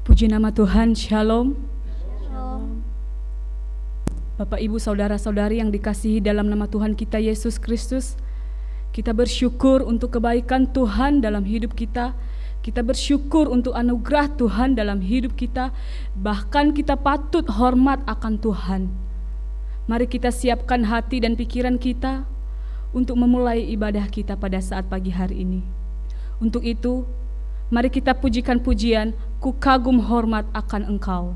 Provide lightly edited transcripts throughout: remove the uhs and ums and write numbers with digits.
Puji nama Tuhan, Shalom. Bapak, Ibu, Saudara-saudari yang dikasihi dalam nama Tuhan kita Yesus Kristus, kita bersyukur untuk kebaikan Tuhan dalam hidup kita. Kita bersyukur untuk anugerah Tuhan dalam hidup kita. Bahkan kita patut hormat akan Tuhan. Mari kita siapkan hati dan pikiran kita untuk memulai ibadah kita pada saat pagi hari ini. Untuk itu, mari kita pujikan pujian, Ku kagum hormat akan Engkau.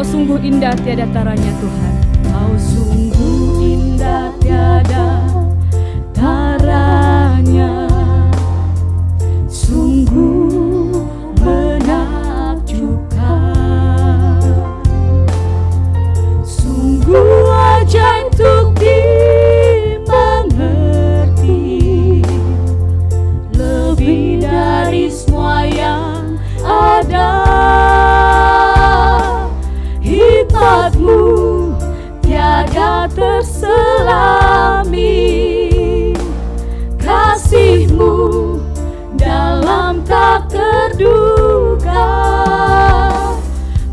Sungguh indah tiada taranya Tuhan. Kau sungguh indah tiada taranya, sungguh menakjubkan, sungguh ajaib untuk dimengerti, lebih dari semua yang ada. Hikmat-Mu tiada terselami, kasih-Mu dalam tak terduga.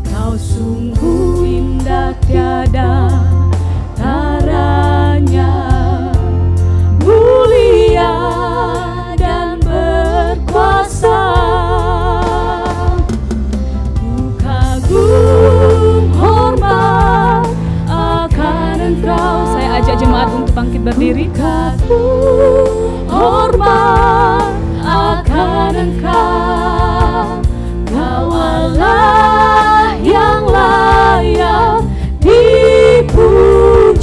Kau sungguh indah tiada taranya, mulia dan berkuasa. Ku kagum hormat akan Engkau. Saya ajak jemaat untuk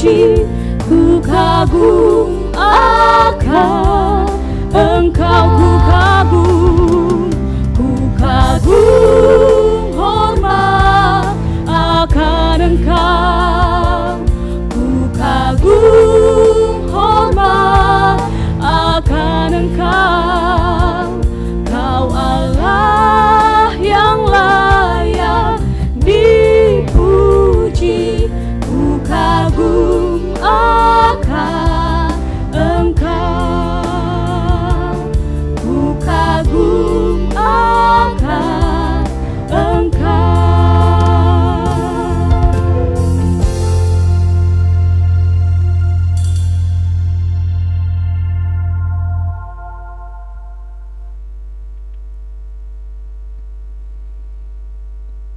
dipuji, ku kagum akan Engkau, ku kagum hormat akan Engkau, ku kagum hormat akan Engkau. Kau Allah yang layak dipuji, ku kagum akan Engkau, ku kagum akan Engkau.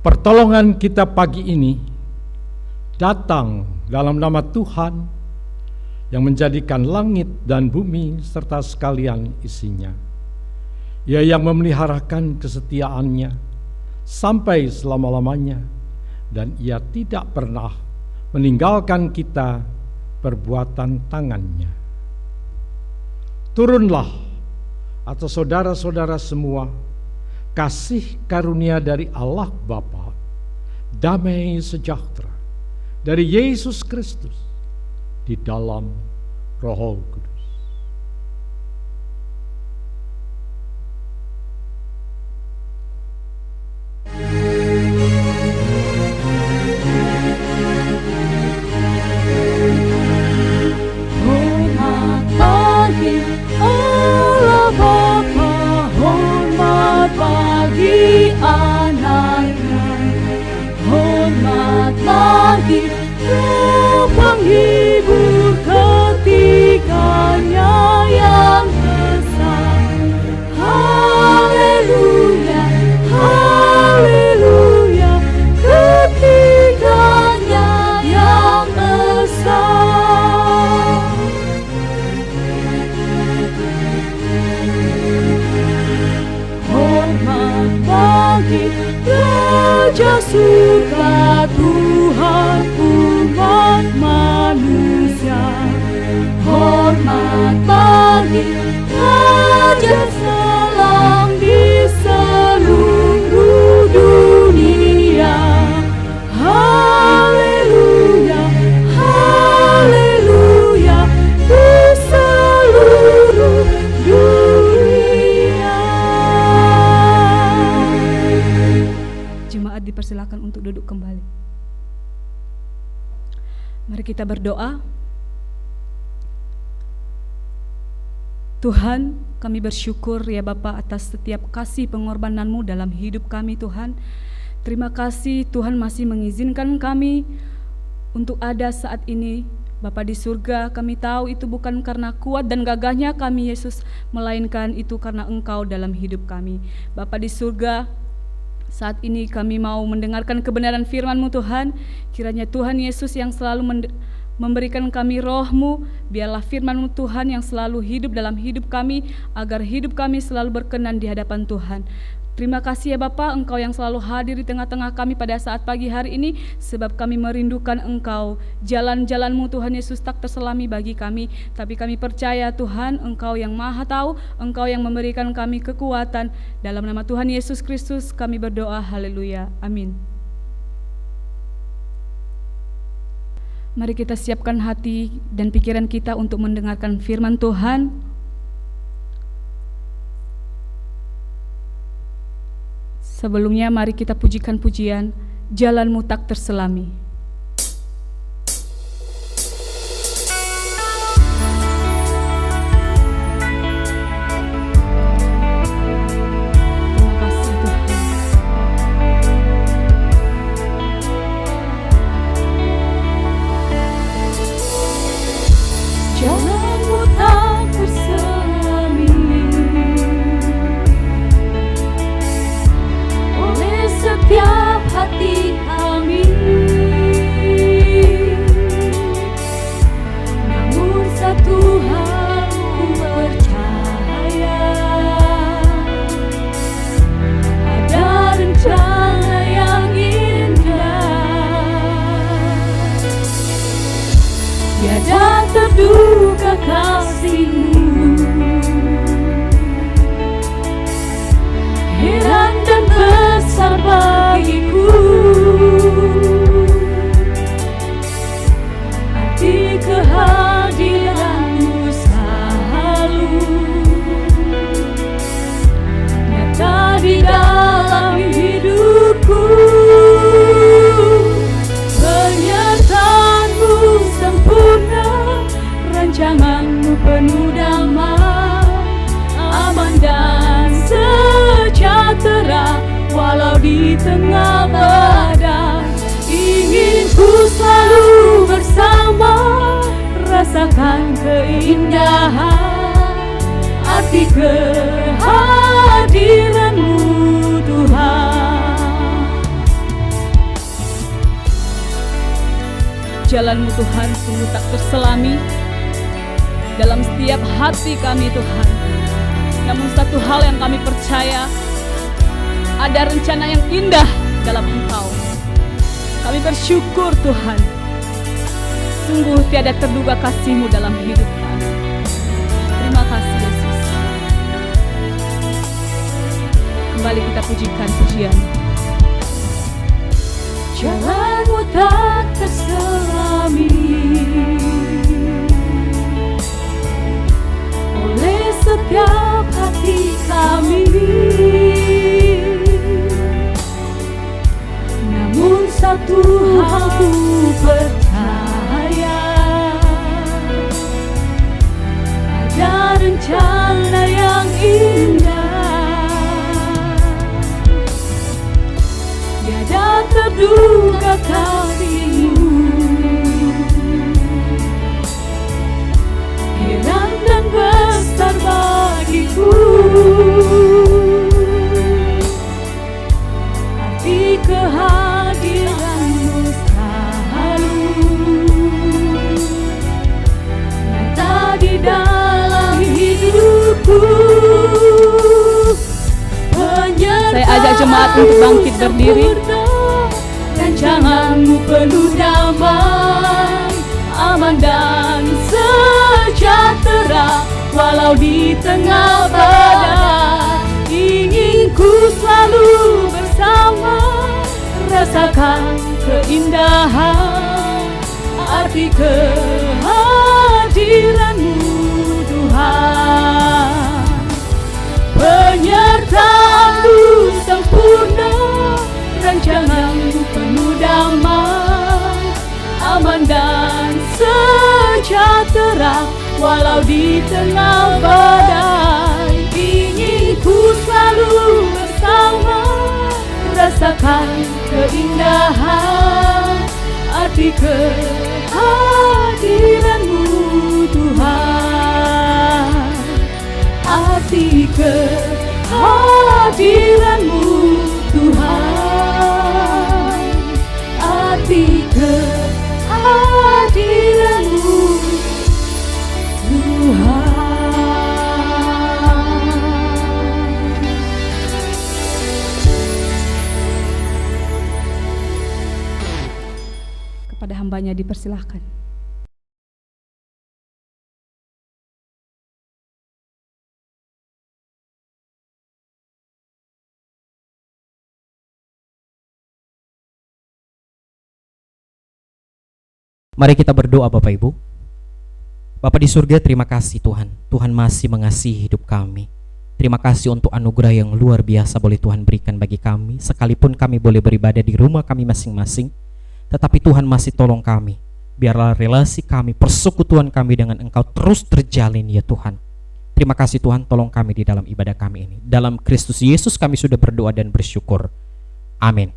Pertolongan kita pagi ini datang dalam nama Tuhan yang menjadikan langit dan bumi serta sekalian isinya. Ia yang memeliharakan kesetiaannya sampai selama-lamanya, dan Ia tidak pernah meninggalkan kita perbuatan tangannya. Turunlah atas saudara-saudara semua kasih karunia dari Allah Bapa, damai sejahtera dari Yesus Kristus di dalam Roh Kudus. Hormat bagi Allah Bapa, hormat bagi anaknya, hormat bagi Roh penghibur ketiganya yang besar. Haleluya, haleluya, ketiganya yang besar. Hormat bagi Raja surga, Tuhan umat manusia. Hormat bagi Raja Salam di seluruh dunia. Haleluya, haleluya, di seluruh dunia. Jemaat dipersilakan untuk duduk kembali. Mari kita berdoa. Tuhan, kami bersyukur ya Bapa atas setiap kasih pengorbanan-Mu dalam hidup kami Tuhan. Terima kasih Tuhan masih mengizinkan kami untuk ada saat ini. Bapa di surga, kami tahu itu bukan karena kuat dan gagahnya kami Yesus, melainkan itu karena Engkau dalam hidup kami. Bapa di surga, saat ini kami mau mendengarkan kebenaran firman-Mu Tuhan. Kiranya Tuhan Yesus yang selalu memberikan kami roh-Mu, biarlah firman-Mu Tuhan yang selalu hidup dalam hidup kami, agar hidup kami selalu berkenan di hadapan Tuhan. Terima kasih ya Bapa, Engkau yang selalu hadir di tengah-tengah kami pada saat pagi hari ini, sebab kami merindukan Engkau. Jalan-jalan-Mu Tuhan Yesus tak terselami bagi kami, tapi kami percaya Tuhan, Engkau yang maha tahu, Engkau yang memberikan kami kekuatan. Dalam nama Tuhan Yesus Kristus kami berdoa, haleluya, amin. Mari kita siapkan hati dan pikiran kita untuk mendengarkan firman Tuhan. Sebelumnya mari kita pujikan pujian Jalan-Mu tak terselami. Setiap hati kami kasih-Mu. Heran dan besar bagiku arti kehadiran-Mu selalu nyata di dalam hidupku. Penyertaan-Mu sempurna, rancangan-Mu penuh damai, aman dan sejahtera walau di tengah badai. Ingin ku selalu bersama, rasakan keindahan arti kehadiran-Mu Tuhan. Jalan-Mu Tuhan sungguh tak terselami dalam setiap hati kami Tuhan. Namun satu hal yang kami percaya, ada rencana yang indah dalam Engkau. Kami bersyukur Tuhan, sungguh tiada terduga kasih-Mu dalam hidup kami. Terima kasih Yesus. Kembali kita pujikan pujian. Jalan-Mu tak terselami oleh setiap hati kami. Namun satu hal ku percaya, ada rencana yang indah, tiada terduga kasih-Mu. Heran dan besar bagiku arti kehadiran-Mu selalu nyata di dalam hidupku. Saya ajak jemaat untuk bangkit berdiri. Rancangan-Mu penuh damai, aman dan sejahtera walau di tengah badai. Ingin ku selalu bersama, rasakan keindahan arti kehadiran-Mu Tuhan. Penyertaan-Mu sempurna, rancangan-Mu penuh damai, aman dan sejahtera walau di tengah badai. Ingin ku selalu bersama, rasakan keindahan arti kehadiran-Mu Tuhan. Arti kehadiran-Mu Tuhan. Arti kehadiran-Mu Tuhan. Kepada hambanya dipersilahkan. Mari kita berdoa Bapak Ibu. Bapa di surga, terima kasih Tuhan. Tuhan masih mengasihi hidup kami. Terima kasih untuk anugerah yang luar biasa boleh Tuhan berikan bagi kami. Sekalipun kami boleh beribadah di rumah kami masing-masing, tetapi Tuhan masih tolong kami. Biarlah relasi kami, persekutuan kami dengan Engkau terus terjalin ya Tuhan. Terima kasih Tuhan, tolong kami di dalam ibadah kami ini. Dalam Kristus Yesus kami sudah berdoa dan bersyukur. Amin.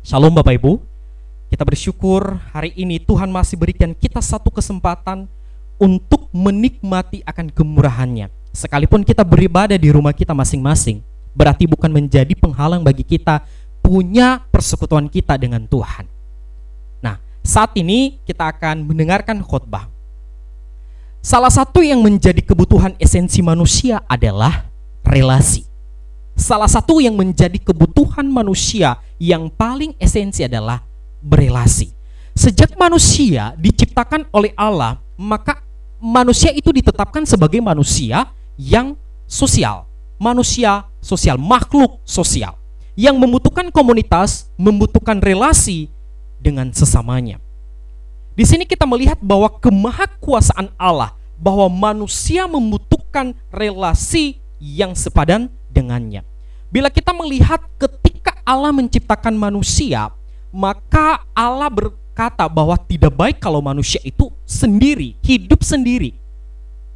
Shalom Bapak Ibu. Kita bersyukur hari ini Tuhan masih berikan kita satu kesempatan untuk menikmati akan kemurahan-Nya. Sekalipun kita beribadah di rumah kita masing-masing, berarti bukan menjadi penghalang bagi kita punya persekutuan kita dengan Tuhan. Nah, saat ini kita akan mendengarkan khotbah. Salah satu yang menjadi kebutuhan esensi manusia adalah relasi. Salah satu yang menjadi kebutuhan manusia yang paling esensi adalah berelasi. Sejak manusia diciptakan oleh Allah, maka manusia itu ditetapkan sebagai manusia yang sosial. Manusia sosial, makhluk sosial yang membutuhkan komunitas, membutuhkan relasi dengan sesamanya. Di sini kita melihat bahwa kemahakuasaan Allah, bahwa manusia membutuhkan relasi yang sepadan dengannya. Bila kita melihat ketika Allah menciptakan manusia, maka Allah berkata bahwa tidak baik kalau manusia itu sendiri, hidup sendiri.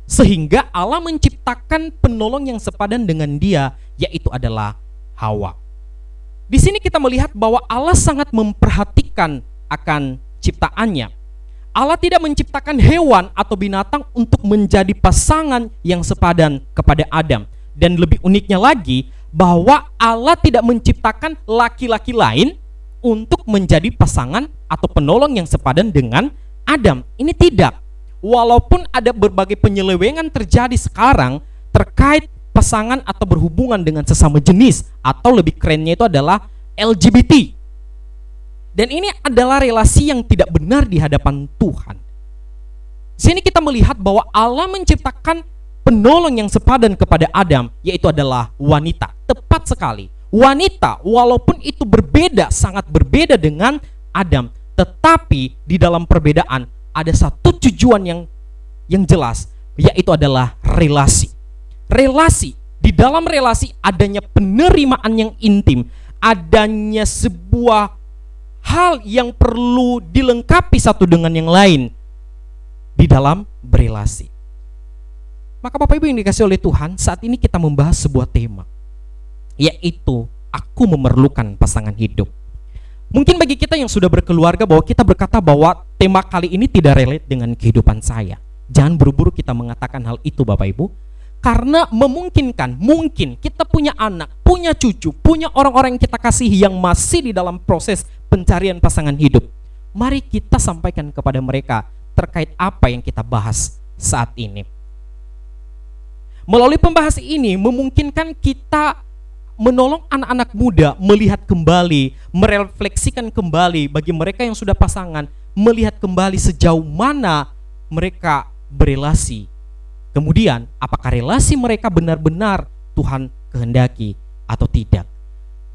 Sehingga Allah menciptakan penolong yang sepadan dengan dia, yaitu adalah Hawa. Di sini kita melihat bahwa Allah sangat memperhatikan akan ciptaannya. Allah tidak menciptakan hewan atau binatang untuk menjadi pasangan yang sepadan kepada Adam. Dan lebih uniknya lagi, bahwa Allah tidak menciptakan laki-laki lain untuk menjadi pasangan atau penolong yang sepadan dengan Adam. Ini tidak. Walaupun ada berbagai penyelewengan terjadi sekarang terkait pasangan atau berhubungan dengan sesama jenis, atau lebih kerennya itu adalah LGBT. Dan ini adalah relasi yang tidak benar di hadapan Tuhan. Sini kita melihat bahwa Allah menciptakan penolong yang sepadan kepada Adam, yaitu adalah wanita. Tepat sekali. Wanita, walaupun itu berbeda, sangat berbeda dengan Adam, tetapi di dalam perbedaan ada satu tujuan yang jelas, yaitu adalah relasi. Relasi, di dalam relasi adanya penerimaan yang intim, adanya sebuah hal yang perlu dilengkapi satu dengan yang lain di dalam berelasi. Maka Bapak Ibu yang dikasihi oleh Tuhan, saat ini kita membahas sebuah tema, yaitu aku memerlukan pasangan hidup. Mungkin bagi kita yang sudah berkeluarga, bahwa kita berkata bahwa tema kali ini tidak relate dengan kehidupan saya. Jangan buru-buru kita mengatakan hal itu Bapak Ibu, karena mungkin kita punya anak, punya cucu, punya orang-orang yang kita kasihi yang masih di dalam proses pencarian pasangan hidup. Mari kita sampaikan kepada mereka terkait apa yang kita bahas saat ini. Melalui pembahasan ini memungkinkan kita menolong anak-anak muda melihat kembali, merefleksikan kembali bagi mereka yang sudah pasangan, melihat kembali sejauh mana mereka berelasi. Kemudian, apakah relasi mereka benar-benar Tuhan kehendaki atau tidak.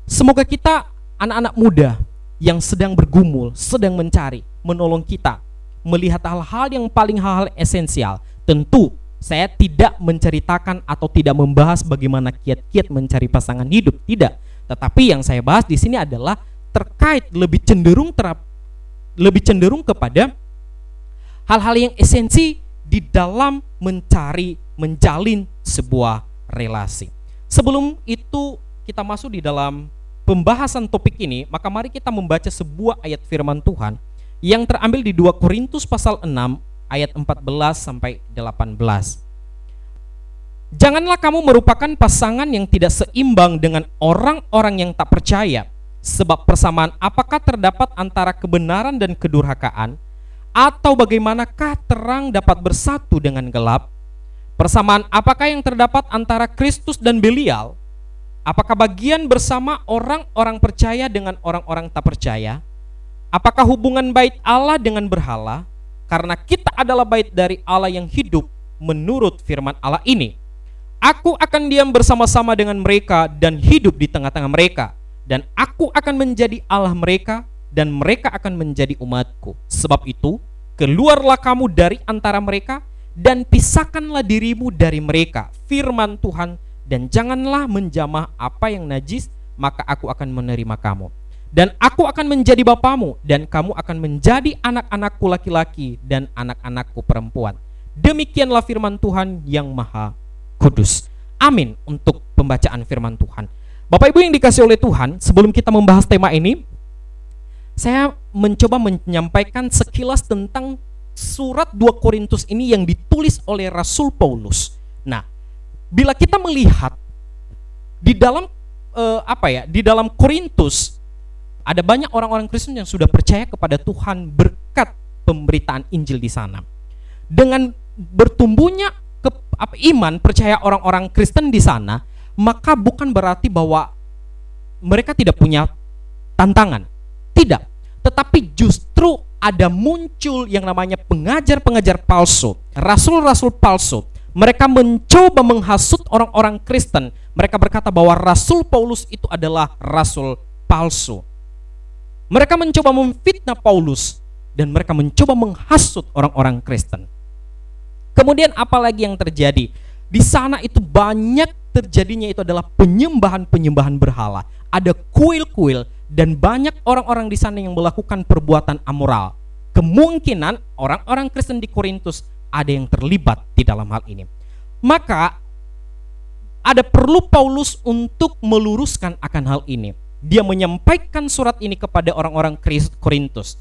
Semoga kita anak-anak muda yang sedang bergumul, sedang mencari, menolong kita melihat hal-hal yang paling hal-hal esensial. Tentu saya tidak menceritakan atau tidak membahas bagaimana kiat-kiat mencari pasangan hidup, tidak. Tetapi yang saya bahas di sini adalah terkait lebih cenderung kepada hal-hal yang esensi di dalam menjalin sebuah relasi. Sebelum itu kita masuk di dalam pembahasan topik ini, maka mari kita membaca sebuah ayat firman Tuhan yang terambil di 2 Korintus pasal 6 ayat 14 sampai 18. Janganlah kamu merupakan pasangan yang tidak seimbang dengan orang-orang yang tak percaya. Sebab persamaan apakah terdapat antara kebenaran dan kedurhakaan? Atau bagaimanakah terang dapat bersatu dengan gelap? Persamaan apakah yang terdapat antara Kristus dan Belial? Apakah bagian bersama orang-orang percaya dengan orang-orang tak percaya? Apakah hubungan bait Allah dengan berhala? Karena kita adalah bait dari Allah yang hidup menurut firman Allah ini. Aku akan diam bersama-sama dengan mereka dan hidup di tengah-tengah mereka. Dan aku akan menjadi Allah mereka dan mereka akan menjadi umatku. Sebab itu, keluarlah kamu dari antara mereka dan pisahkanlah dirimu dari mereka. Firman Tuhan, dan janganlah menjamah apa yang najis, maka aku akan menerima kamu. Dan aku akan menjadi bapamu, dan kamu akan menjadi anak-anakku laki-laki dan anak-anakku perempuan. Demikianlah firman Tuhan yang maha kudus. Amin untuk pembacaan firman Tuhan. Bapak Ibu yang dikasihi oleh Tuhan, sebelum kita membahas tema ini, saya mencoba menyampaikan sekilas tentang surat 2 Korintus ini yang ditulis oleh Rasul Paulus. Nah, bila kita melihat di dalam di dalam Korintus ada banyak orang-orang Kristen yang sudah percaya kepada Tuhan berkat pemberitaan Injil di sana. Dengan bertumbuhnya iman percaya orang-orang Kristen di sana, maka bukan berarti bahwa mereka tidak punya tantangan. Tidak. Tetapi justru ada muncul yang namanya pengajar-pengajar palsu rasul-rasul palsu. Mereka mencoba menghasut orang-orang Kristen. Mereka berkata bahwa Rasul Paulus itu adalah rasul palsu. Mereka mencoba memfitnah Paulus dan mereka mencoba menghasut orang-orang Kristen. Kemudian apalagi yang terjadi? Di sana itu banyak terjadinya itu adalah penyembahan-penyembahan berhala. Ada kuil-kuil dan banyak orang-orang di sana yang melakukan perbuatan amoral. Kemungkinan orang-orang Kristen di Korintus ada yang terlibat di dalam hal ini. Maka ada perlu Paulus untuk meluruskan akan hal ini. Dia menyampaikan surat ini kepada orang-orang Korintus.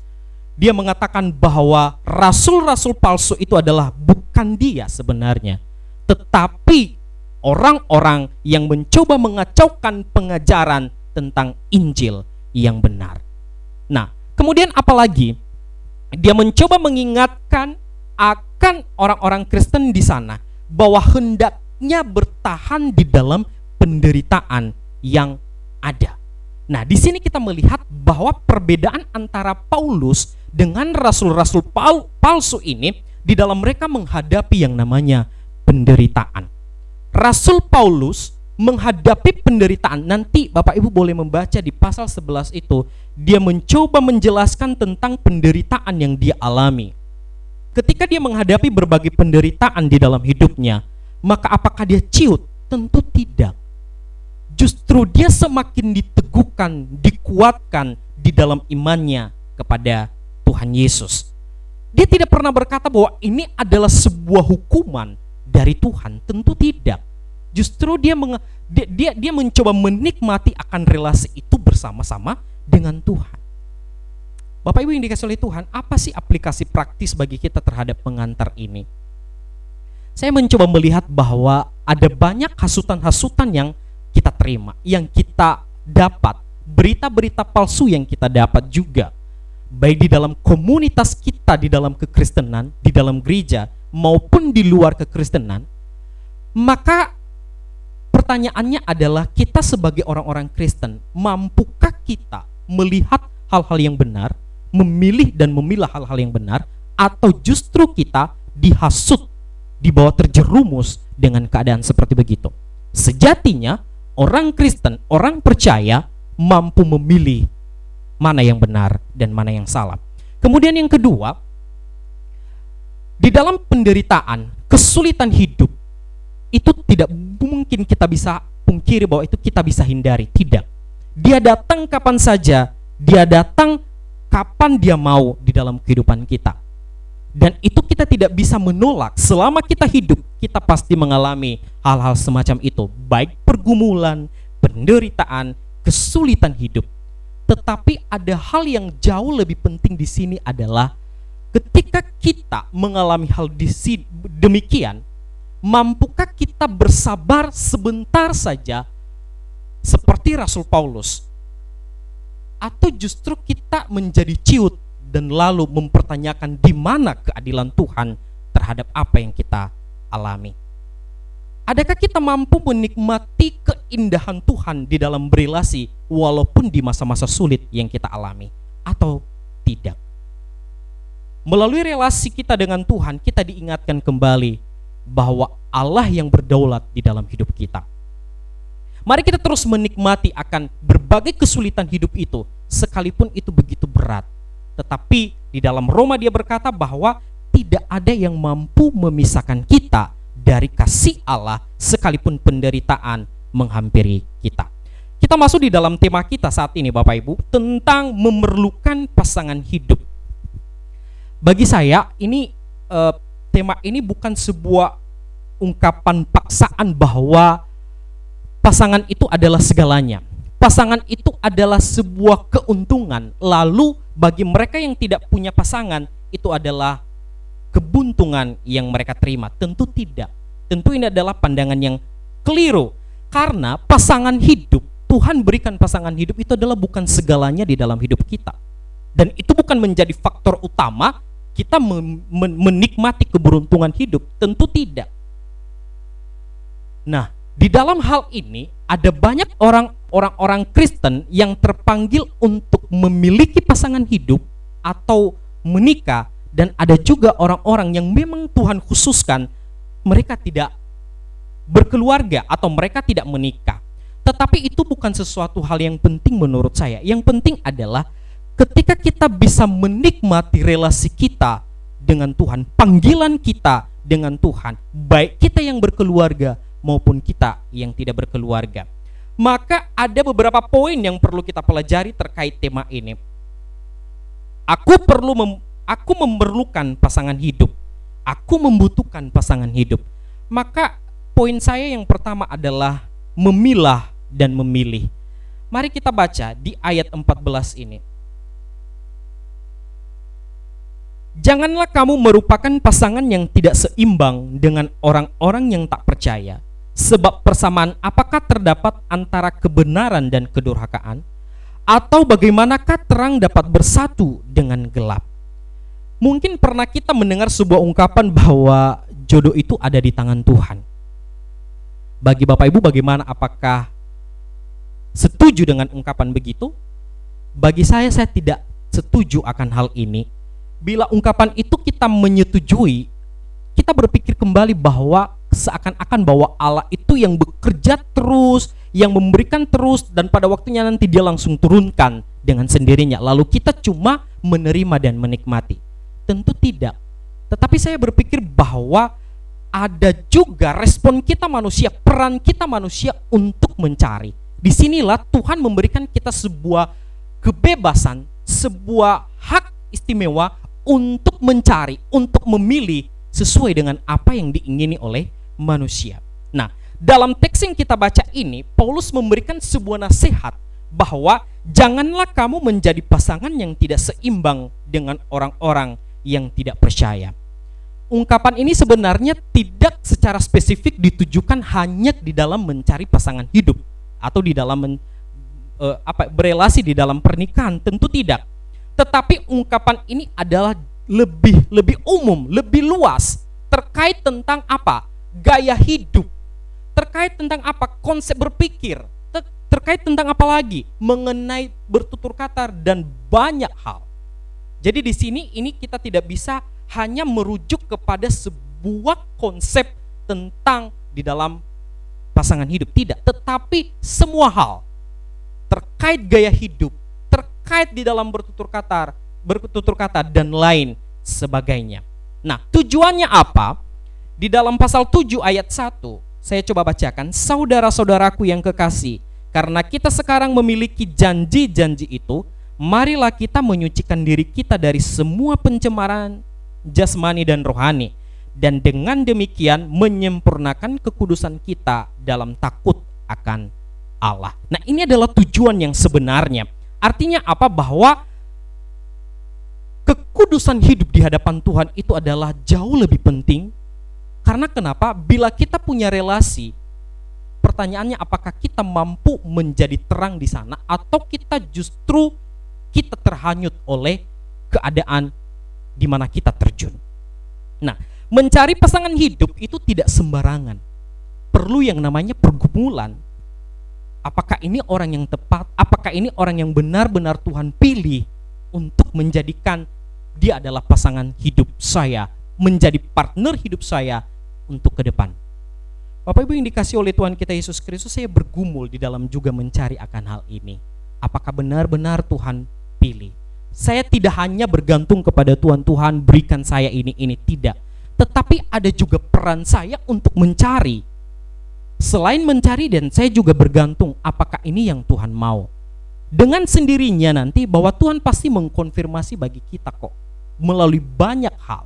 Dia mengatakan bahwa rasul-rasul palsu itu adalah bukan dia sebenarnya, tetapi orang-orang yang mencoba mengacaukan pengajaran tentang Injil yang benar. Nah, kemudian apalagi? Dia mencoba mengingatkan akan orang-orang Kristen di sana bahwa hendaknya bertahan di dalam penderitaan yang ada. Nah, di sini kita melihat bahwa perbedaan antara Paulus dengan rasul-rasul palsu ini di dalam mereka menghadapi yang namanya penderitaan. Rasul Paulus menghadapi penderitaan. Nanti Bapak Ibu boleh membaca di pasal 11 itu, dia mencoba menjelaskan tentang penderitaan yang dia alami. Ketika dia menghadapi berbagai penderitaan di dalam hidupnya, maka apakah dia ciut? Tentu tidak. Justru dia semakin diteguhkan, dikuatkan di dalam imannya kepada Tuhan Yesus. Dia tidak pernah berkata bahwa ini adalah sebuah hukuman dari Tuhan. Tentu tidak. Justru dia mencoba menikmati akan relasi itu bersama-sama dengan Tuhan. Bapak Ibu yang dikasihi oleh Tuhan, apa sih aplikasi praktis bagi kita terhadap pengantar ini? Saya mencoba melihat bahwa ada banyak hasutan-hasutan yang kita terima, yang kita dapat, berita-berita palsu yang kita dapat juga, baik di dalam komunitas kita, di dalam kekristenan, di dalam gereja, maupun di luar kekristenan. Maka pertanyaannya adalah, kita sebagai orang-orang Kristen, mampukah kita melihat hal-hal yang benar, memilih dan memilah hal-hal yang benar, atau justru kita dihasut, dibawa terjerumus dengan keadaan seperti begitu? Sejatinya orang Kristen, orang percaya mampu memilih mana yang benar dan mana yang salah. Kemudian yang kedua, di dalam penderitaan, kesulitan hidup, itu tidak mungkin kita bisa pungkiri bahwa itu kita bisa hindari. Tidak. Dia datang kapan saja, dia datang kapan dia mau di dalam kehidupan kita. Dan itu kita tidak bisa menolak. Selama kita hidup, kita pasti mengalami hal-hal semacam itu, baik pergumulan, penderitaan, kesulitan hidup. Tetapi ada hal yang jauh lebih penting di sini adalah ketika kita mengalami hal demikian, mampukah kita bersabar sebentar saja seperti Rasul Paulus? Atau justru kita menjadi ciut dan lalu mempertanyakan di mana keadilan Tuhan terhadap apa yang kita alami? Adakah kita mampu menikmati keindahan Tuhan di dalam berelasi walaupun di masa-masa sulit yang kita alami, atau tidak? Melalui relasi kita dengan Tuhan, kita diingatkan kembali bahwa Allah yang berdaulat di dalam hidup kita. Mari kita terus menikmati akan berbagai kesulitan hidup itu, sekalipun itu begitu berat. Tetapi di dalam Roma dia berkata bahwa tidak ada yang mampu memisahkan kita dari kasih Allah sekalipun penderitaan menghampiri kita. Kita masuk di dalam tema kita saat ini Bapak Ibu, tentang memerlukan pasangan hidup. Bagi saya ini tema ini bukan sebuah ungkapan paksaan bahwa pasangan itu adalah segalanya. Pasangan itu adalah sebuah keuntungan. Lalu bagi mereka yang tidak punya pasangan, itu adalah kebuntungan yang mereka terima. Tentu tidak. Tentu ini adalah pandangan yang keliru. Karena pasangan hidup, Tuhan berikan pasangan hidup itu adalah bukan segalanya di dalam hidup kita. Dan itu bukan menjadi faktor utama kita menikmati keberuntungan hidup. Tentu tidak. Nah, di dalam hal ini ada banyak orang-orang Kristen yang terpanggil untuk memiliki pasangan hidup atau menikah Dan ada juga orang-orang yang memang Tuhan khususkan mereka tidak berkeluarga atau mereka tidak menikah. Tetapi itu bukan sesuatu hal yang penting menurut saya. Yang penting adalah ketika kita bisa menikmati relasi kita dengan Tuhan, panggilan kita dengan Tuhan, baik kita yang berkeluarga maupun kita yang tidak berkeluarga. Maka ada beberapa poin yang perlu kita pelajari terkait tema ini. Aku memerlukan pasangan hidup. Aku membutuhkan pasangan hidup. Maka poin saya yang pertama adalah memilah dan memilih. Mari kita baca di ayat 14 ini. Janganlah kamu merupakan pasangan yang tidak seimbang dengan orang-orang yang tak percaya. Sebab persamaan apakah terdapat antara kebenaran dan kedurhakaan? Atau bagaimanakah terang dapat bersatu dengan gelap? Mungkin pernah kita mendengar sebuah ungkapan bahwa jodoh itu ada di tangan Tuhan. Bagi Bapak Ibu bagaimana, apakah setuju dengan ungkapan begitu? Bagi saya tidak setuju akan hal ini. Bila ungkapan itu kita menyetujui, kita berpikir kembali bahwa seakan-akan bahwa Allah itu yang bekerja terus, yang memberikan terus, dan pada waktunya nanti dia langsung turunkan dengan sendirinya, lalu kita cuma menerima dan menikmati. Tentu tidak. Tetapi saya berpikir bahwa ada juga respon kita manusia, peran kita manusia untuk mencari. Disinilah Tuhan memberikan kita sebuah kebebasan, sebuah hak istimewa untuk mencari, untuk memilih sesuai dengan apa yang diingini oleh manusia. Nah, dalam teks yang kita baca ini, Paulus memberikan sebuah nasihat bahwa janganlah kamu menjadi pasangan yang tidak seimbang dengan orang-orang yang tidak percaya. Ungkapan ini sebenarnya tidak secara spesifik ditujukan hanya di dalam mencari pasangan hidup atau di dalam berelasi di dalam pernikahan, tentu tidak. Tetapi ungkapan ini adalah lebih umum, lebih luas terkait tentang apa? Gaya hidup. Terkait tentang apa? Konsep berpikir. Terkait tentang apa lagi? Mengenai bertutur kata dan banyak hal. Jadi di sini ini kita tidak bisa hanya merujuk kepada sebuah konsep tentang di dalam pasangan hidup, tidak, tetapi semua hal terkait gaya hidup, terkait di dalam bertutur kata dan lain sebagainya. Nah, tujuannya apa? Di dalam pasal 7 ayat 1, saya coba bacakan, saudara-saudaraku yang kekasih, karena kita sekarang memiliki janji-janji itu, marilah kita menyucikan diri kita dari semua pencemaran jasmani dan rohani, dan dengan demikian menyempurnakan kekudusan kita dalam takut akan Allah. Nah, ini adalah tujuan yang sebenarnya. Artinya apa? Bahwa kekudusan hidup di hadapan Tuhan itu adalah jauh lebih penting. Karena kenapa? Bila kita punya relasi, pertanyaannya apakah kita mampu menjadi terang di sana, atau kita justru kita terhanyut oleh keadaan di mana kita terjun. Nah, mencari pasangan hidup itu tidak sembarangan. Perlu yang namanya pergumulan. Apakah ini orang yang tepat? Apakah ini orang yang benar-benar Tuhan pilih untuk menjadikan dia adalah pasangan hidup saya, menjadi partner hidup saya untuk ke depan? Bapak Ibu yang dikasih oleh Tuhan kita Yesus Kristus, saya bergumul di dalam juga mencari akan hal ini. Apakah benar-benar Tuhan pilih? Saya tidak hanya bergantung kepada Tuhan berikan saya ini, tidak. Tetapi ada juga peran saya untuk mencari. Selain mencari, dan saya juga bergantung apakah ini yang Tuhan mau. Dengan sendirinya nanti bahwa Tuhan pasti mengkonfirmasi bagi kita kok, melalui banyak hal.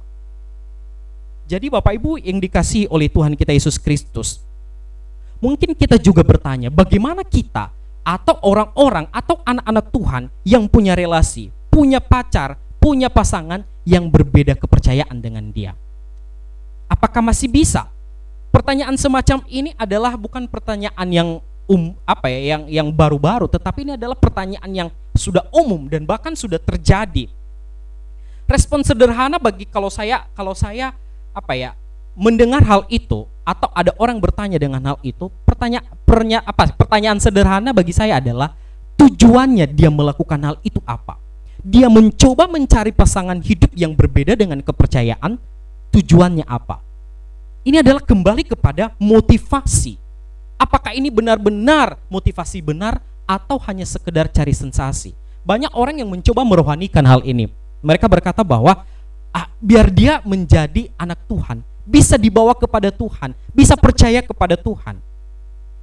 Jadi Bapak Ibu yang dikasihi oleh Tuhan kita Yesus Kristus, mungkin kita juga bertanya, bagaimana kita atau orang-orang atau anak-anak Tuhan yang punya relasi, punya pacar, punya pasangan yang berbeda kepercayaan dengan dia? Apakah masih bisa? Pertanyaan semacam ini adalah bukan pertanyaan yang yang baru-baru, tetapi ini adalah pertanyaan yang sudah umum dan bahkan sudah terjadi. Respon sederhana bagi kalau saya mendengar hal itu atau ada orang bertanya dengan hal itu, pertanyaan sederhana bagi saya adalah tujuannya dia melakukan hal itu apa? dia mencoba mencari pasangan hidup yang berbeda dengan kepercayaan, tujuannya apa? Ini adalah kembali kepada motivasi. Apakah ini benar-benar motivasi benar atau hanya sekedar cari sensasi? Banyak orang yang mencoba merohanikan hal ini. Mereka berkata bahwa biar dia menjadi anak Tuhan, bisa dibawa kepada Tuhan, bisa percaya kepada Tuhan.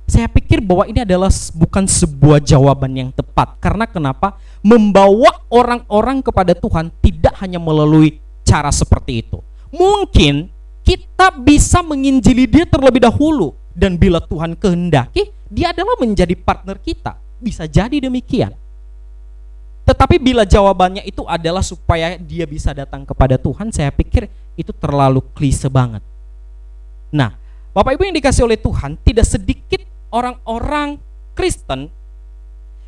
Saya pikir bahwa ini adalah bukan sebuah jawaban yang tepat. Karena kenapa? Membawa orang-orang kepada Tuhan tidak hanya melalui cara seperti itu. Mungkin kita bisa menginjili dia terlebih dahulu, dan bila Tuhan kehendaki, dia adalah menjadi partner kita. Bisa jadi demikian. Tetapi bila jawabannya itu adalah supaya dia bisa datang kepada Tuhan, saya pikir itu terlalu klise banget. Nah, Bapak Ibu yang dikasih oleh Tuhan, tidak sedikit orang-orang Kristen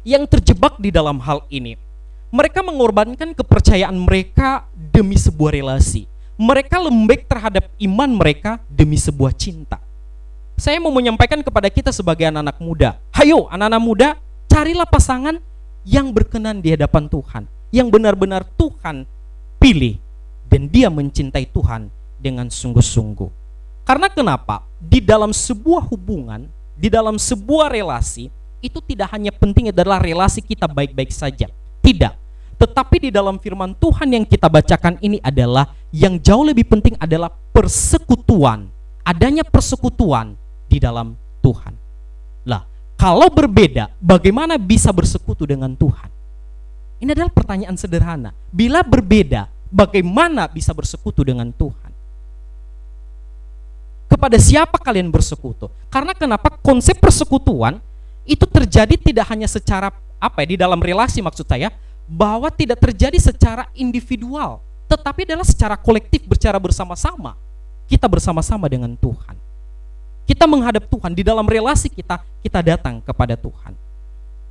yang terjebak di dalam hal ini. Mereka mengorbankan kepercayaan mereka demi sebuah relasi. Mereka lembek terhadap iman mereka demi sebuah cinta. Saya mau menyampaikan kepada kita sebagai anak-anak muda, hayo anak-anak muda, carilah pasangan yang berkenan di hadapan Tuhan, yang benar-benar Tuhan pilih, dan dia mencintai Tuhan dengan sungguh-sungguh. Karena kenapa? Di dalam sebuah hubungan, di dalam sebuah relasi, itu tidak hanya penting adalah relasi kita baik-baik saja. Tidak. Tetapi di dalam firman Tuhan yang kita bacakan ini adalah yang jauh lebih penting adalah persekutuan. Adanya persekutuan di dalam Tuhan. Lah, kalau berbeda, bagaimana bisa bersekutu dengan Tuhan? Ini adalah pertanyaan sederhana. Bila berbeda, bagaimana bisa bersekutu dengan Tuhan? Kepada siapa kalian bersekutu? Karena kenapa konsep persekutuan itu terjadi tidak hanya secara di dalam relasi, maksud saya, bahwa tidak terjadi secara individual, tetapi adalah secara kolektif, bercara bersama-sama. Kita bersama-sama dengan Tuhan. Kita menghadap Tuhan di dalam relasi kita datang kepada Tuhan.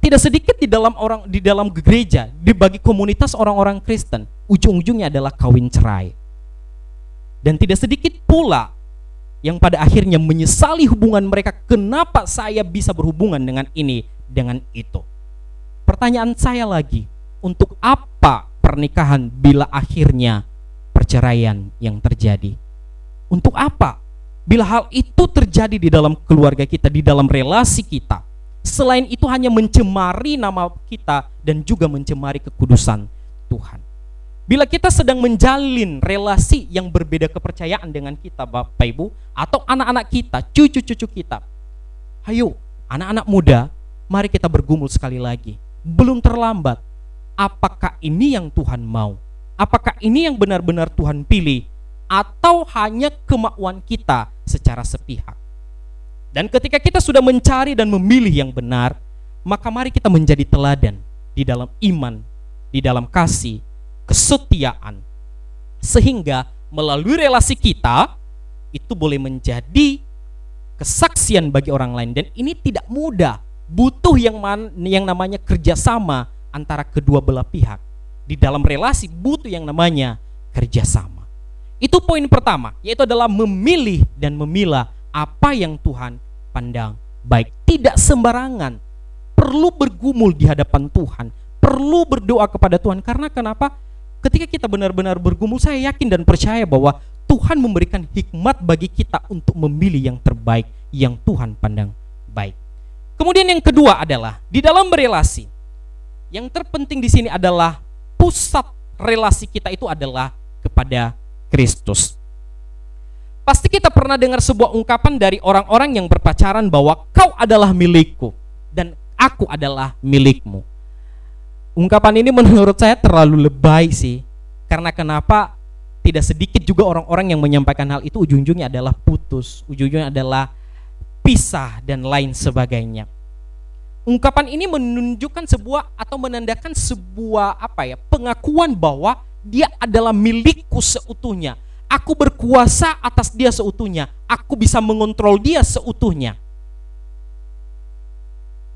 Tidak sedikit di dalam gereja, bagi komunitas orang-orang Kristen, ujung-ujungnya adalah kawin cerai. Dan tidak sedikit pula yang pada akhirnya menyesali hubungan mereka, kenapa saya bisa berhubungan dengan ini, dengan itu. Pertanyaan saya lagi, untuk apa pernikahan bila akhirnya perceraian yang terjadi? Untuk apa? Bila hal itu terjadi di dalam keluarga kita, di dalam relasi kita, selain itu hanya mencemari nama kita dan juga mencemari kekudusan Tuhan. Bila kita sedang menjalin relasi yang berbeda kepercayaan dengan kita, Bapak Ibu, atau anak-anak kita, cucu-cucu kita, hayo anak-anak muda, mari kita bergumul sekali lagi. Belum terlambat. Apakah ini yang Tuhan mau? Apakah ini yang benar-benar Tuhan pilih? Atau hanya kemauan kita secara sepihak? Dan ketika kita sudah mencari dan memilih yang benar, maka mari kita menjadi teladan di dalam iman, di dalam kasih, kesetiaan, sehingga melalui relasi kita itu boleh menjadi kesaksian bagi orang lain. Dan ini tidak mudah, butuh yang namanya kerjasama antara kedua belah pihak. Di dalam relasi butuh yang namanya kerjasama. Itu poin pertama, yaitu adalah memilih dan memilah apa yang Tuhan pandang baik. Tidak sembarangan, perlu bergumul di hadapan Tuhan, perlu berdoa kepada Tuhan. Karena kenapa? Ketika kita benar-benar bergumul, saya yakin dan percaya bahwa Tuhan memberikan hikmat bagi kita untuk memilih yang terbaik, yang Tuhan pandang baik. Kemudian yang kedua adalah di dalam berelasi, yang terpenting di sini adalah pusat relasi kita itu adalah kepada Kristus. Pasti kita pernah dengar sebuah ungkapan dari orang-orang yang berpacaran bahwa kau adalah milikku dan aku adalah milikmu. Ungkapan ini menurut saya terlalu lebay sih. Karena kenapa? Tidak sedikit juga orang-orang yang menyampaikan hal itu ujung-ujungnya adalah putus, ujung-ujungnya adalah pisah dan lain sebagainya. Ungkapan ini menunjukkan sebuah atau menandakan sebuah pengakuan bahwa dia adalah milikku seutuhnya. Aku berkuasa atas dia seutuhnya. Aku bisa mengontrol dia seutuhnya.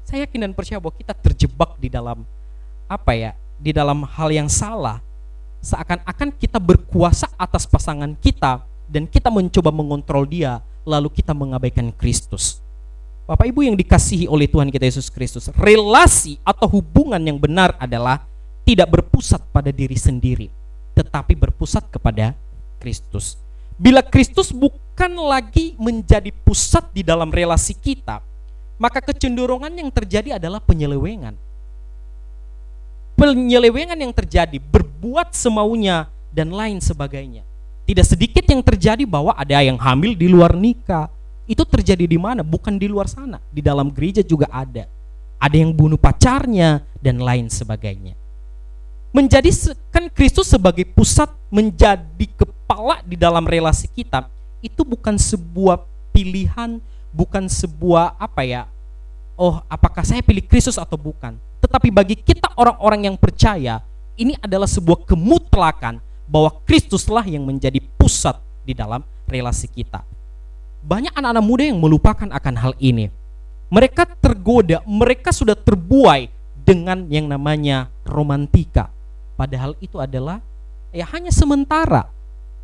Saya yakin dan percaya bahwa kita terjebak di dalam di dalam hal yang salah. Seakan-akan kita berkuasa atas pasangan kita dan kita mencoba mengontrol dia, lalu kita mengabaikan Kristus. Bapak Ibu yang dikasihi oleh Tuhan kita Yesus Kristus, relasi atau hubungan yang benar adalah tidak berpusat pada diri sendiri, tetapi berpusat kepada Kristus. Bila Kristus bukan lagi menjadi pusat di dalam relasi kita, maka kecenderungan yang terjadi adalah penyelewengan. Penyelewengan yang terjadi, berbuat semaunya dan lain sebagainya. Tidak sedikit yang terjadi bahwa ada yang hamil di luar nikah. Itu terjadi di mana? Bukan di luar sana. Di dalam gereja juga ada. Ada yang bunuh pacarnya dan lain sebagainya. Menjadikan Kristus sebagai pusat, menjadi kepala di dalam relasi kita, itu bukan sebuah pilihan, bukan sebuah apakah saya pilih Kristus atau bukan. Tetapi bagi kita orang-orang yang percaya, ini adalah sebuah kemutlakan bahwa Kristuslah yang menjadi pusat di dalam relasi kita. Banyak anak-anak muda yang melupakan akan hal ini. Mereka tergoda, mereka sudah terbuai dengan yang namanya romantika. Padahal itu adalah hanya sementara.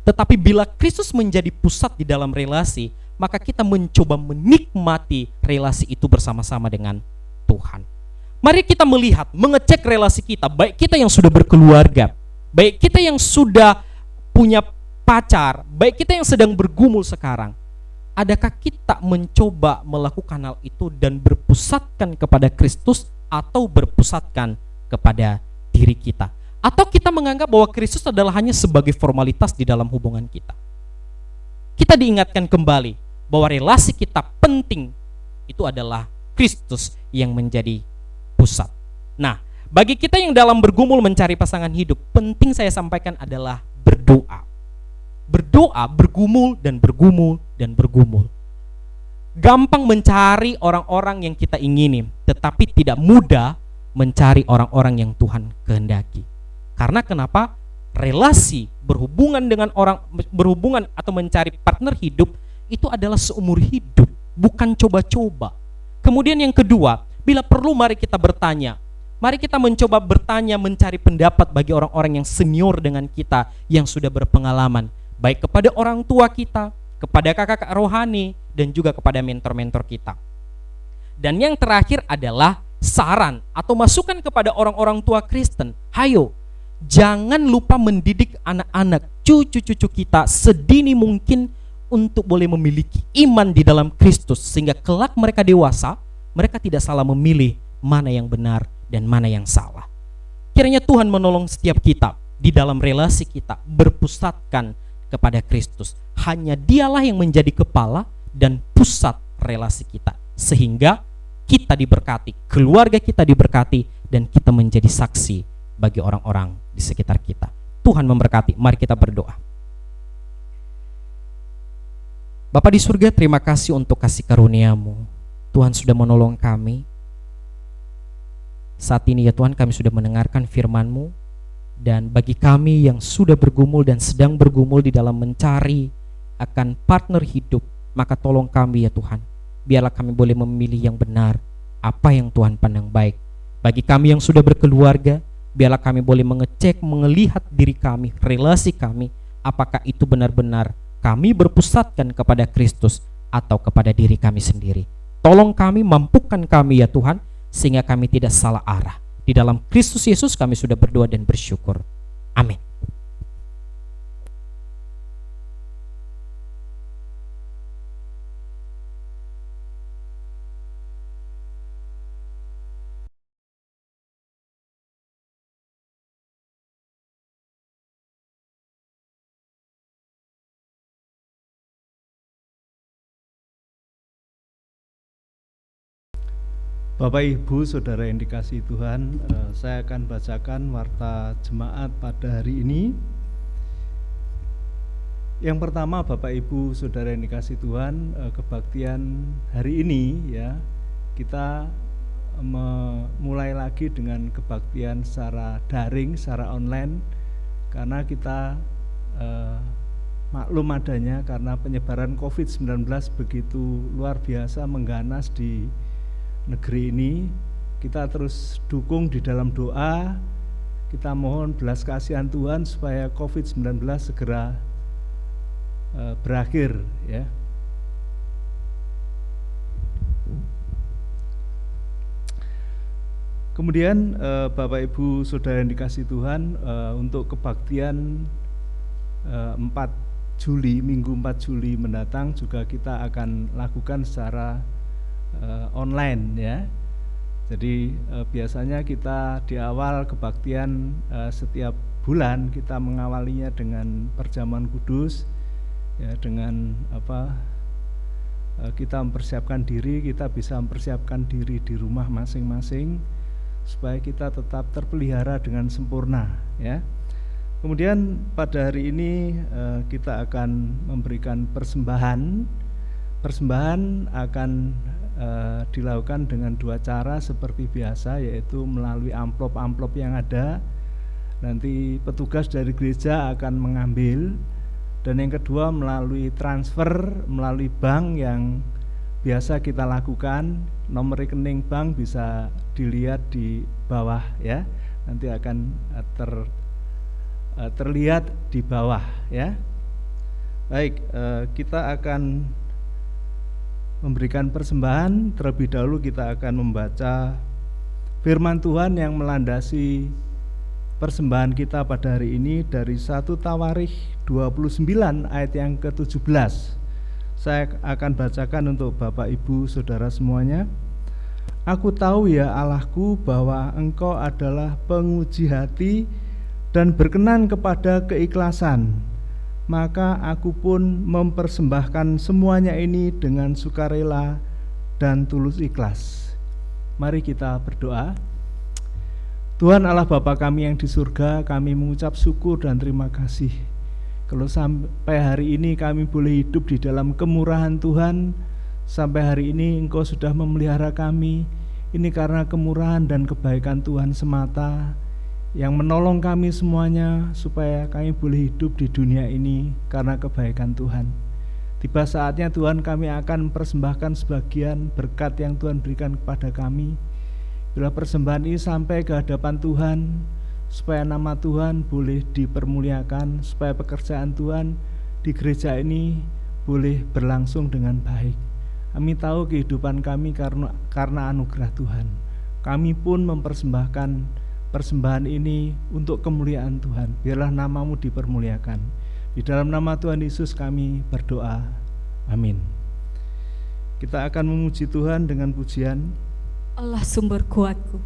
Tetapi bila Kristus menjadi pusat di dalam relasi, maka kita mencoba menikmati relasi itu bersama-sama dengan Tuhan. Mari kita melihat, mengecek relasi kita, baik kita yang sudah berkeluarga, baik kita yang sudah punya pacar, baik kita yang sedang bergumul sekarang. Adakah kita mencoba melakukan hal itu dan berpusatkan kepada Kristus atau berpusatkan kepada diri kita? Atau kita menganggap bahwa Kristus adalah hanya sebagai formalitas di dalam hubungan kita? Kita diingatkan kembali bahwa relasi kita penting, itu adalah Kristus yang menjadi pusat. Nah, bagi kita yang dalam bergumul mencari pasangan hidup, penting saya sampaikan adalah berdoa. Berdoa, bergumul dan bergumul dan bergumul. Gampang mencari orang-orang yang kita ingini, tetapi tidak mudah mencari orang-orang yang Tuhan kehendaki. Karena kenapa? Relasi berhubungan dengan orang, berhubungan atau mencari partner hidup itu adalah seumur hidup, bukan coba-coba. Kemudian yang kedua, bila perlu mari kita bertanya. Mari kita mencoba bertanya, mencari pendapat bagi orang-orang yang senior dengan kita, yang sudah berpengalaman, baik kepada orang tua kita, kepada kakak-kakak rohani, dan juga kepada mentor-mentor kita. Dan yang terakhir adalah saran atau masukan kepada orang-orang tua Kristen. Hayo, jangan lupa mendidik anak-anak, cucu-cucu kita sedini mungkin untuk boleh memiliki iman di dalam Kristus, sehingga kelak mereka dewasa, mereka tidak salah memilih mana yang benar dan mana yang salah. Kiranya Tuhan menolong setiap kita di dalam relasi kita berpusatkan kepada Kristus. Hanya Dialah yang menjadi kepala dan pusat relasi kita, sehingga kita diberkati, keluarga kita diberkati, dan kita menjadi saksi bagi orang-orang di sekitar kita. Tuhan memberkati. Mari kita berdoa. Bapa di surga, terima kasih untuk kasih karunia-Mu. Tuhan sudah menolong kami. Saat ini ya Tuhan, kami sudah mendengarkan firman-Mu, dan bagi kami yang sudah bergumul dan sedang bergumul di dalam mencari akan partner hidup, maka tolong kami ya Tuhan, biarlah kami boleh memilih yang benar, apa yang Tuhan pandang baik. Bagi kami yang sudah berkeluarga, biarlah kami boleh mengecek, melihat diri kami, relasi kami, apakah itu benar-benar kami berpusatkan kepada Kristus atau kepada diri kami sendiri. Tolong kami, mampukan kami ya Tuhan, sehingga kami tidak salah arah. Di dalam Kristus Yesus kami sudah berdoa dan bersyukur. Amin. Bapak Ibu Saudara yang dikasihi Tuhan, saya akan bacakan warta jemaat pada hari ini. Yang pertama, Bapak Ibu Saudara yang dikasihi Tuhan, kebaktian hari ini ya, kita memulai lagi dengan kebaktian secara daring, secara online, karena kita maklum adanya karena penyebaran COVID-19 begitu luar biasa mengganas di negeri ini. Kita terus dukung di dalam doa. Kita mohon belas kasihan Tuhan supaya COVID-19 segera berakhir ya. Kemudian Bapak Ibu Saudara yang dikasihi Tuhan, untuk kebaktian 4 Juli, Minggu 4 Juli mendatang juga kita akan lakukan secara online ya. Jadi biasanya kita di awal kebaktian setiap bulan kita mengawalinya dengan perjamuan kudus ya, dengan kita mempersiapkan diri, kita bisa mempersiapkan diri di rumah masing-masing supaya kita tetap terpelihara dengan sempurna ya. Kemudian pada hari ini kita akan memberikan persembahan. Persembahan akan dilakukan dengan 2 cara seperti biasa, yaitu melalui amplop-amplop yang ada. Nanti petugas dari gereja akan mengambil. Dan yang kedua melalui transfer, melalui bank yang biasa kita lakukan. Nomor rekening bank bisa dilihat di bawah ya. Nanti akan terlihat di bawah ya. Baik, kita akan memberikan persembahan. Terlebih dahulu kita akan membaca firman Tuhan yang melandasi persembahan kita pada hari ini dari 1 Tawarikh 29 ayat yang ke-17. Saya akan bacakan untuk Bapak Ibu Saudara semuanya. Aku tahu ya Allahku bahwa Engkau adalah penguji hati dan berkenan kepada keikhlasan. Maka aku pun mempersembahkan semuanya ini dengan sukarela dan tulus ikhlas. Mari kita berdoa. Tuhan Allah Bapa kami yang di surga, kami mengucap syukur dan terima kasih kalau sampai hari ini kami boleh hidup di dalam kemurahan Tuhan. Sampai hari ini Engkau sudah memelihara kami. Ini karena kemurahan dan kebaikan Tuhan semata yang menolong kami semuanya supaya kami boleh hidup di dunia ini karena kebaikan Tuhan. Tiba saatnya Tuhan, kami akan mempersembahkan sebagian berkat yang Tuhan berikan kepada kami. Bila persembahan ini sampai ke hadapan Tuhan, supaya nama Tuhan boleh dipermuliakan, supaya pekerjaan Tuhan di gereja ini boleh berlangsung dengan baik. Kami tahu kehidupan kami karena anugerah Tuhan. Kami pun mempersembahkan persembahan ini untuk kemuliaan Tuhan. Biarlah namamu dipermuliakan. Di dalam nama Tuhan Yesus kami berdoa. Amin. Kita akan memuji Tuhan dengan pujian Allah sumber kuatku.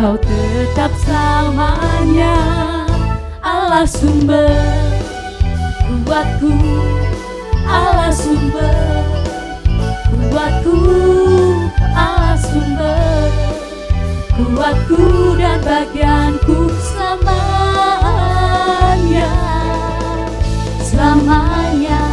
Kau tetap selamanya, Allah sumber kuatku, Allah sumber kuatku, Allah sumber kuatku dan bagianku selamanya, selamanya.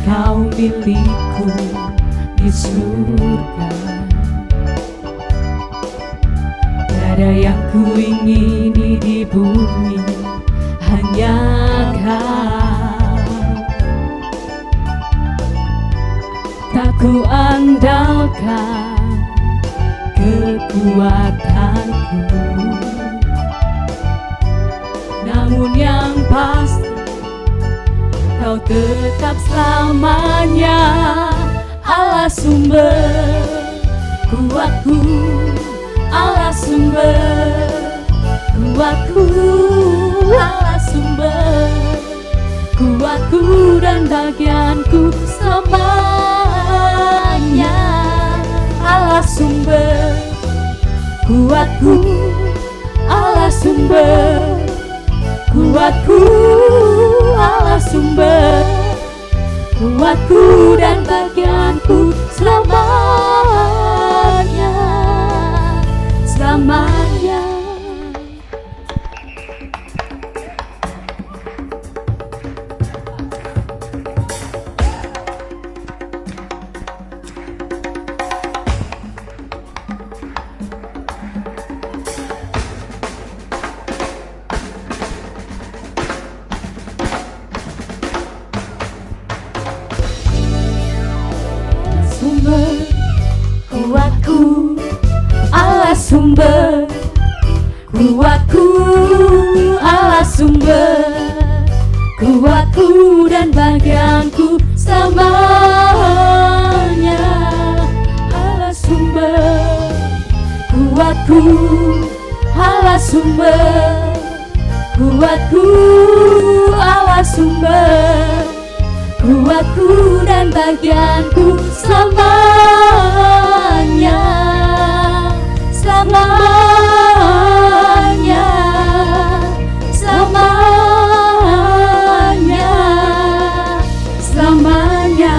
Kau milikku di surga, tiada yang kuingini di bumi, hanya Kau. Tak ku andalkan kekuatanku, namun yang pasti Kau tetap selamanya Allah sumber kuatku, Allah sumber kuatku, Allah sumber kuatku dan bagianku selamanya. Allah sumber kuatku, Allah sumber kuatku, Allah sumber kuatku dan bagianku selamanya, selamanya. Kuatku, Allah sumber kuatku, Allah sumber kuatku dan bagianku selamanya. Allah sumber kuatku, Allah sumber kuatku, Allah sumber kuatku dan bagianku selamanya, selamanya, selamanya, selamanya.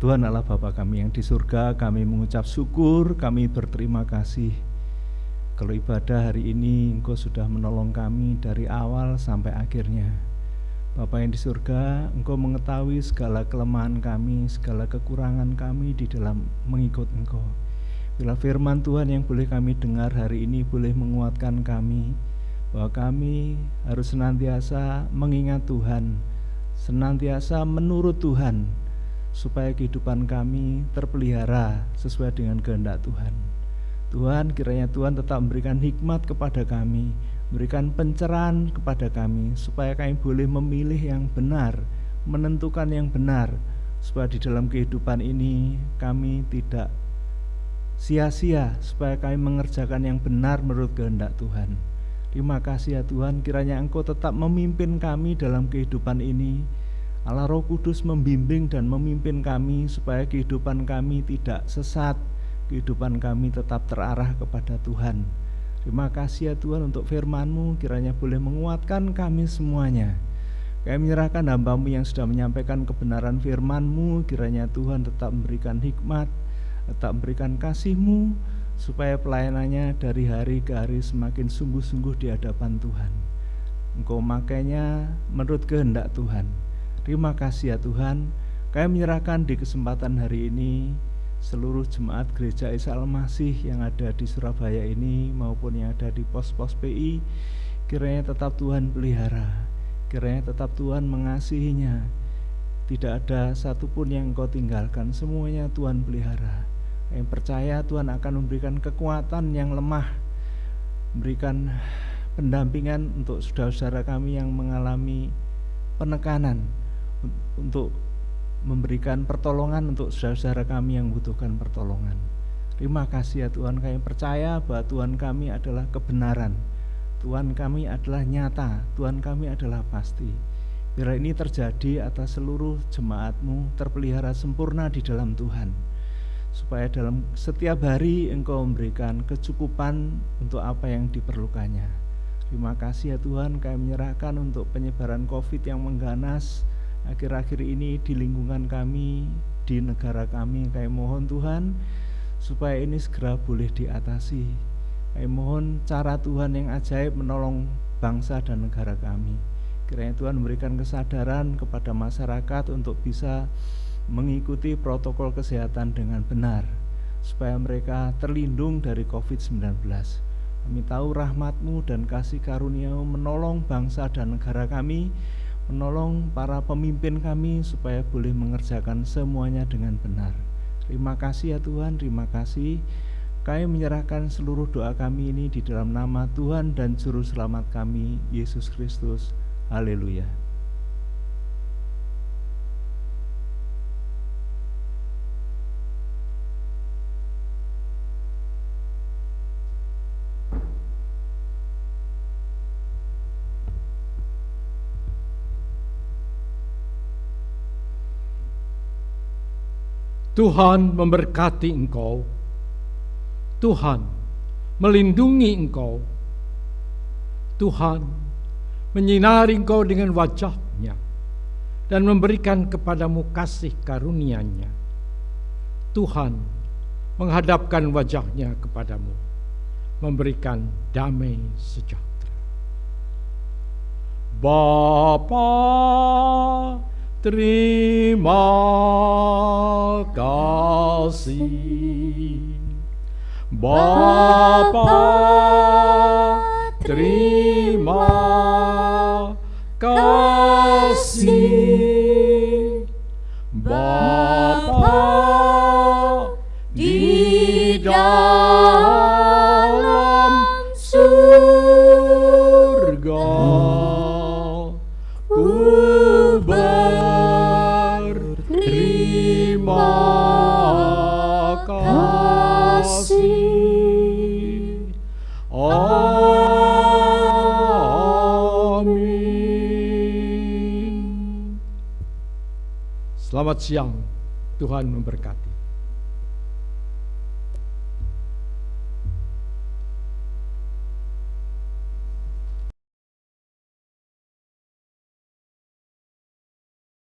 Tuhan Allah Bapa kami yang di surga, kami mengucap syukur, kami berterima kasih. Kalau ibadah hari ini Engkau sudah menolong kami dari awal sampai akhirnya. Bapa yang di surga, Engkau mengetahui segala kelemahan kami, segala kekurangan kami di dalam mengikut Engkau. Bila firman Tuhan yang boleh kami dengar hari ini boleh menguatkan kami, bahwa kami harus senantiasa mengingat Tuhan, senantiasa menurut Tuhan, supaya kehidupan kami terpelihara sesuai dengan kehendak Tuhan. Tuhan, kiranya Tuhan tetap memberikan hikmat kepada kami, memberikan pencerahan kepada kami, supaya kami boleh memilih yang benar, menentukan yang benar, supaya di dalam kehidupan ini kami tidak sia-sia, supaya kami mengerjakan yang benar menurut kehendak Tuhan. Terima kasih ya Tuhan, kiranya Engkau tetap memimpin kami dalam kehidupan ini. Allah Roh Kudus membimbing dan memimpin kami supaya kehidupan kami tidak sesat, kehidupan kami tetap terarah kepada Tuhan. Terima kasih ya Tuhan untuk firman-Mu, kiranya boleh menguatkan kami semuanya. Kami menyerahkan hamba-Mu yang sudah menyampaikan kebenaran firman-Mu, kiranya Tuhan tetap memberikan hikmat, tetap memberikan kasih-Mu, supaya pelayanannya dari hari ke hari semakin sungguh-sungguh di hadapan Tuhan. Engkau makainya menurut kehendak Tuhan. Terima kasih ya Tuhan, kami menyerahkan di kesempatan hari ini seluruh jemaat Gereja Isa Al-Masih yang ada di Surabaya ini maupun yang ada di pos-pos PI, kiranya tetap Tuhan pelihara, kiranya tetap Tuhan mengasihinya. Tidak ada satupun yang Engkau tinggalkan, semuanya Tuhan pelihara. Yang percaya Tuhan akan memberikan kekuatan yang lemah, memberikan pendampingan untuk saudara-saudara kami yang mengalami penekanan, untuk memberikan pertolongan untuk saudara-saudara kami yang membutuhkan pertolongan. Terima kasih ya Tuhan, kami percaya bahwa Tuhan kami adalah kebenaran, Tuhan kami adalah nyata, Tuhan kami adalah pasti. Biar ini terjadi atas seluruh jemaat-Mu terpelihara sempurna di dalam Tuhan, supaya dalam setiap hari Engkau memberikan kecukupan untuk apa yang diperlukannya. Terima kasih ya Tuhan, kami menyerahkan untuk penyebaran COVID yang mengganas akhir-akhir ini di lingkungan kami, di negara kami. Kami mohon Tuhan supaya ini segera boleh diatasi. Kami mohon cara Tuhan yang ajaib menolong bangsa dan negara kami. Kiranya Tuhan memberikan kesadaran kepada masyarakat untuk bisa mengikuti protokol kesehatan dengan benar, supaya mereka terlindung dari COVID-19. Kami tahu rahmat-Mu dan kasih karunia-Mu menolong bangsa dan negara kami, menolong para pemimpin kami supaya boleh mengerjakan semuanya dengan benar. Terima kasih ya Tuhan, terima kasih. Kami menyerahkan seluruh doa kami ini di dalam nama Tuhan dan Juru Selamat kami, Yesus Kristus. Haleluya. Tuhan memberkati engkau. Tuhan melindungi engkau. Tuhan menyinari engkau dengan wajah-Nya dan memberikan kepadamu kasih karunia-Nya. Tuhan menghadapkan wajah-Nya kepadamu, memberikan damai sejahtera. Bapa, terima kasih. Bapa, terima kasih. Bapa di dalam surga, ku berterima kasih. Amin. Selamat siang, Tuhan memberkati.